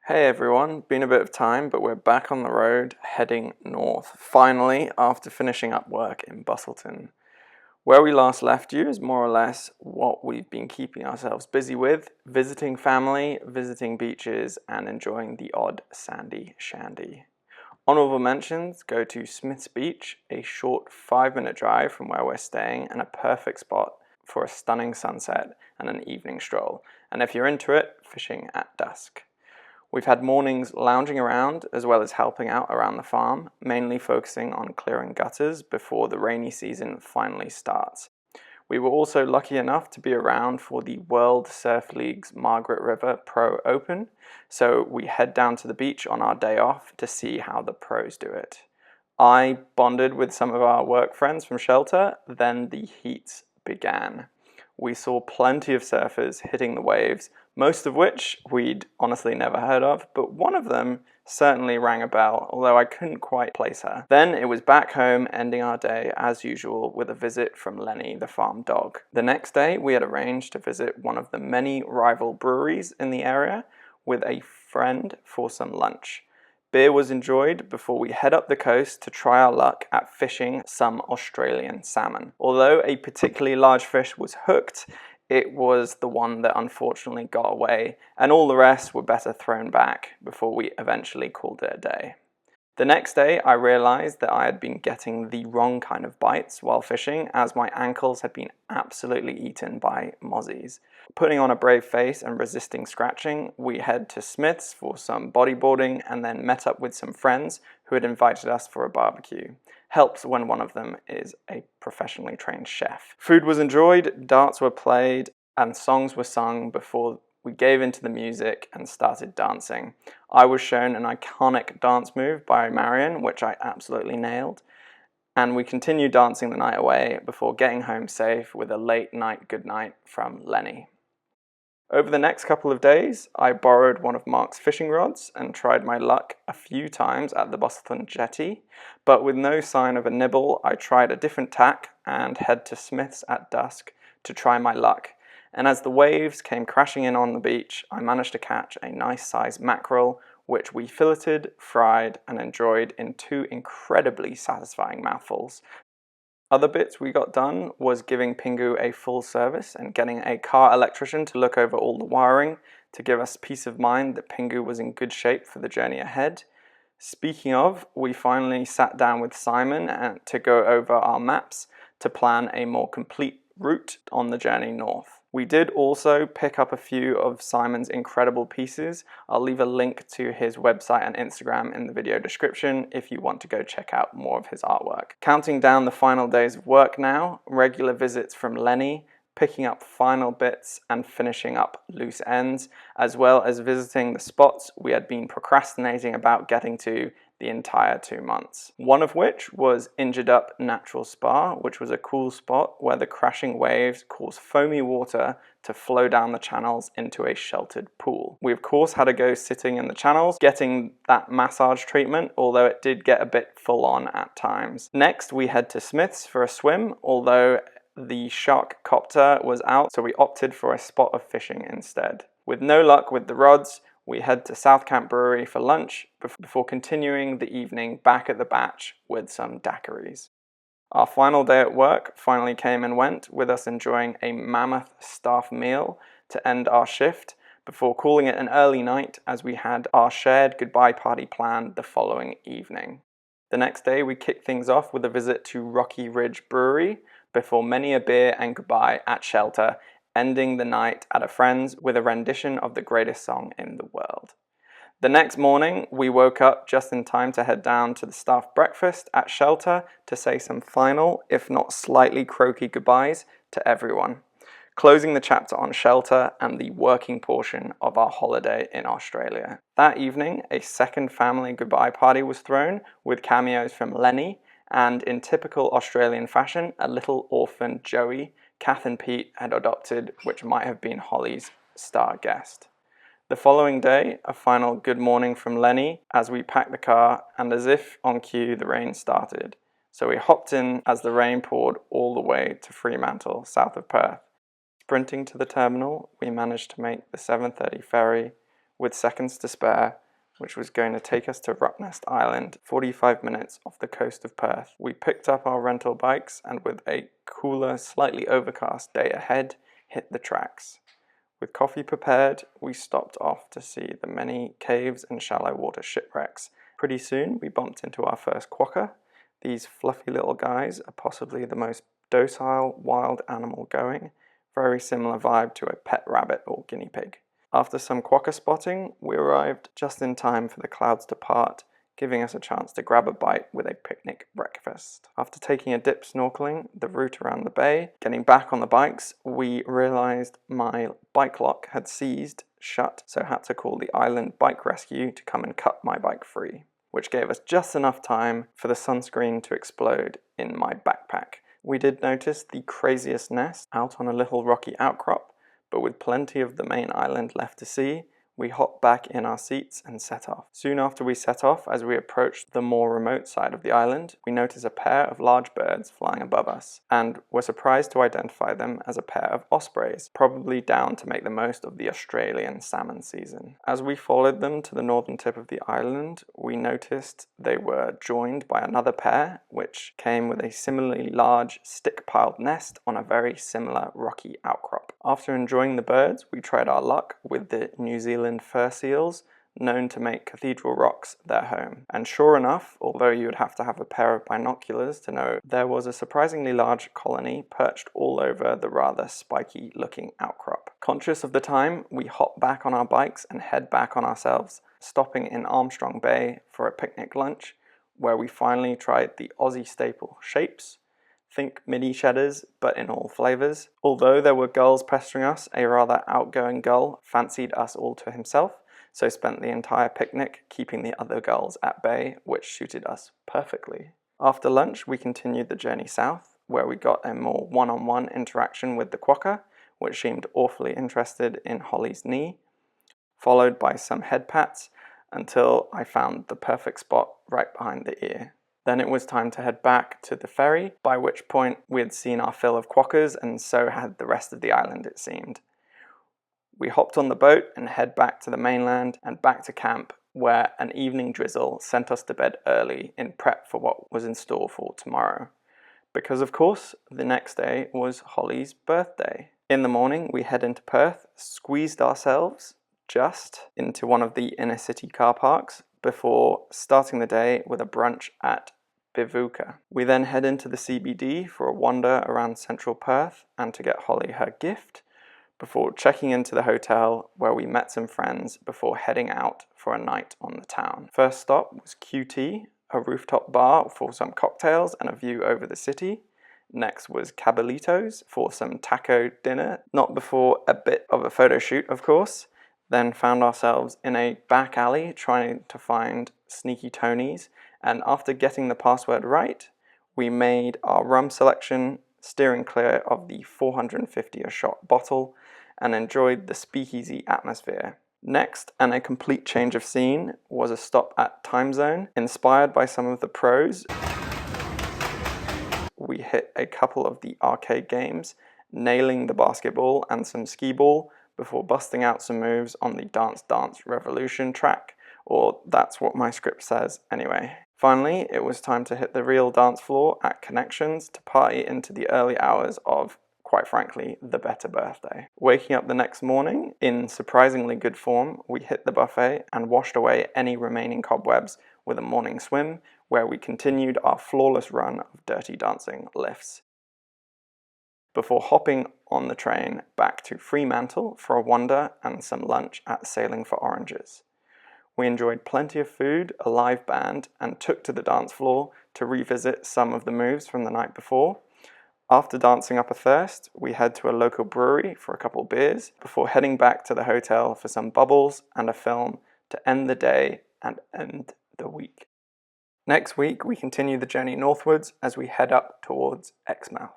Hey everyone, been a bit of time, but we're back on the road heading north, finally, after finishing up work in Busselton. Where we last left you is more or less what we've been keeping ourselves busy with, visiting family, visiting beaches, and enjoying the odd sandy shandy. Honourable mentions go to Smith's Beach, a short 5-minute drive from where we're staying and a perfect spot for a stunning sunset and an evening stroll, and if you're into it, fishing at dusk. We've had mornings lounging around as well as helping out around the farm, mainly focusing on clearing gutters before the rainy season finally starts. We were also lucky enough to be around for the World Surf League's Margaret River Pro Open, so we head down to the beach on our day off to see how the pros do it. I bonded with some of our work friends from shelter, then the heats began. We saw plenty of surfers hitting the waves, most of which we'd honestly never heard of, but one of them certainly rang a bell, although I couldn't quite place her. Then it was back home, ending our day as usual with a visit from Lenny, the farm dog. The next day we had arranged to visit one of the many rival breweries in the area with a friend for some lunch. Beer was enjoyed before we head up the coast to try our luck at fishing some Australian salmon. Although a particularly large fish was hooked, it was the one that unfortunately got away, and all the rest were better thrown back before we eventually called it a day. The next day, I realized that I had been getting the wrong kind of bites while fishing, as my ankles had been absolutely eaten by mozzies. Putting on a brave face and resisting scratching, we head to Smith's for some bodyboarding and then met up with some friends who had invited us for a barbecue. Helps when one of them is a professionally trained chef. Food was enjoyed, darts were played, and songs were sung before we gave into the music and started dancing. I was shown an iconic dance move by Marion, which I absolutely nailed, and we continued dancing the night away before getting home safe with a late night goodnight from Lenny. Over the next couple of days, I borrowed one of Mark's fishing rods and tried my luck a few times at the Busselton jetty, but with no sign of a nibble, I tried a different tack and head to Smith's at dusk to try my luck. And as the waves came crashing in on the beach, I managed to catch a nice sized mackerel, which we filleted, fried, and enjoyed in 2 incredibly satisfying mouthfuls. Other bits we got done was giving Pingu a full service and getting a car electrician to look over all the wiring to give us peace of mind that Pingu was in good shape for the journey ahead. Speaking of, we finally sat down with Simon to go over our maps to plan a more complete route on the journey north. We did also pick up a few of Simon's incredible pieces. I'll leave a link to his website and Instagram in the video description if you want to go check out more of his artwork. Counting down the final days of work now, regular visits from Lenny, picking up final bits and finishing up loose ends, as well as visiting the spots we had been procrastinating about getting to the entire 2 months. One of which was Injured Up Natural Spa, which was a cool spot where the crashing waves caused foamy water to flow down the channels into a sheltered pool. We of course had to go sitting in the channels, getting that massage treatment, although it did get a bit full on at times. Next we head to Smith's for a swim, although the shark copter was out, so we opted for a spot of fishing instead. With no luck with the rods, we head to South Camp Brewery for lunch before continuing the evening back at the batch with some daiquiris. Our final day at work finally came and went, with us enjoying a mammoth staff meal to end our shift before calling it an early night as we had our shared goodbye party planned the following evening. The next day we kicked things off with a visit to Rocky Ridge Brewery before many a beer and goodbye at shelter, ending the night at a friend's with a rendition of the greatest song in the world. The next morning, we woke up just in time to head down to the staff breakfast at shelter to say some final, if not slightly croaky goodbyes to everyone, closing the chapter on shelter and the working portion of our holiday in Australia. That evening, a second family goodbye party was thrown with cameos from Lenny and, in typical Australian fashion, a little orphan Joey Kath and Pete had adopted, which might have been Holly's star guest. The following day, a final good morning from Lenny as we packed the car, and as if on cue, the rain started. So we hopped in as the rain poured all the way to Fremantle, south of Perth. Sprinting to the terminal, we managed to make the 7:30 ferry, with seconds to spare, which was going to take us to Rottnest Island, 45 minutes off the coast of Perth. We picked up our rental bikes and with a cooler, slightly overcast day ahead, hit the tracks. With coffee prepared, we stopped off to see the many caves and shallow water shipwrecks. Pretty soon, we bumped into our first quokka. These fluffy little guys are possibly the most docile wild animal going, very similar vibe to a pet rabbit or guinea pig. After some quokka spotting, we arrived just in time for the clouds to part, giving us a chance to grab a bite with a picnic breakfast. After taking a dip snorkeling the route around the bay, getting back on the bikes, we realised my bike lock had seized shut, so had to call the island bike rescue to come and cut my bike free, which gave us just enough time for the sunscreen to explode in my backpack. We did notice the craziest nest out on a little rocky outcrop, but with plenty of the main island left to see, we hopped back in our seats and set off. Soon after we set off, as we approached the more remote side of the island, we noticed a pair of large birds flying above us, and were surprised to identify them as a pair of ospreys, probably down to make the most of the Australian salmon season. As we followed them to the northern tip of the island, we noticed they were joined by another pair, which came with a similarly large stick-piled nest on a very similar rocky outcrop. After enjoying the birds, we tried our luck with the New Zealand fur seals, known to make Cathedral Rocks their home. And sure enough, although you would have to have a pair of binoculars to know, there was a surprisingly large colony perched all over the rather spiky looking outcrop. Conscious of the time, we hop back on our bikes and head back on ourselves, stopping in Armstrong Bay for a picnic lunch, where we finally tried the Aussie staple shapes. Think mini cheddars, but in all flavours. Although there were gulls pestering us, a rather outgoing gull fancied us all to himself, so spent the entire picnic keeping the other gulls at bay, which suited us perfectly. After lunch, we continued the journey south, where we got a more one-on-one interaction with the quokka, which seemed awfully interested in Holly's knee, followed by some head pats, until I found the perfect spot right behind the ear. Then it was time to head back to the ferry, by which point we had seen our fill of quokkas, and so had the rest of the island, it seemed. We hopped on the boat and head back to the mainland and back to camp, where an evening drizzle sent us to bed early in prep for what was in store for tomorrow. Because of course, the next day was Holly's birthday. In the morning, we head into Perth, squeezed ourselves just into one of the inner city car parks, before starting the day with a brunch at Bivuka. We then head into the CBD for a wander around central Perth and to get Holly her gift, before checking into the hotel where we met some friends before heading out for a night on the town. First stop was QT, a rooftop bar for some cocktails and a view over the city. Next was Cabalitos for some taco dinner, not before a bit of a photo shoot of course. Then found ourselves in a back alley trying to find Sneaky Tony's, and after getting the password right, we made our rum selection, steering clear of the 450 a shot bottle, and enjoyed the speakeasy atmosphere. Next, and a complete change of scene, was a stop at Time Zone. Inspired by some of the pros, we hit a couple of the arcade games, nailing the basketball and some skee ball, before busting out some moves on the Dance Dance Revolution track, or that's what my script says anyway. Finally, it was time to hit the real dance floor at Connections to party into the early hours of, quite frankly, the better birthday. Waking up the next morning in surprisingly good form, we hit the buffet and washed away any remaining cobwebs with a morning swim, where we continued our flawless run of Dirty Dancing lifts, before hopping on the train back to Fremantle for a wander and some lunch at Sailing for Oranges. We enjoyed plenty of food, a live band, and took to the dance floor to revisit some of the moves from the night before. After dancing up a thirst, we head to a local brewery for a couple beers, before heading back to the hotel for some bubbles and a film to end the day and end the week. Next week, we continue the journey northwards as we head up towards Exmouth.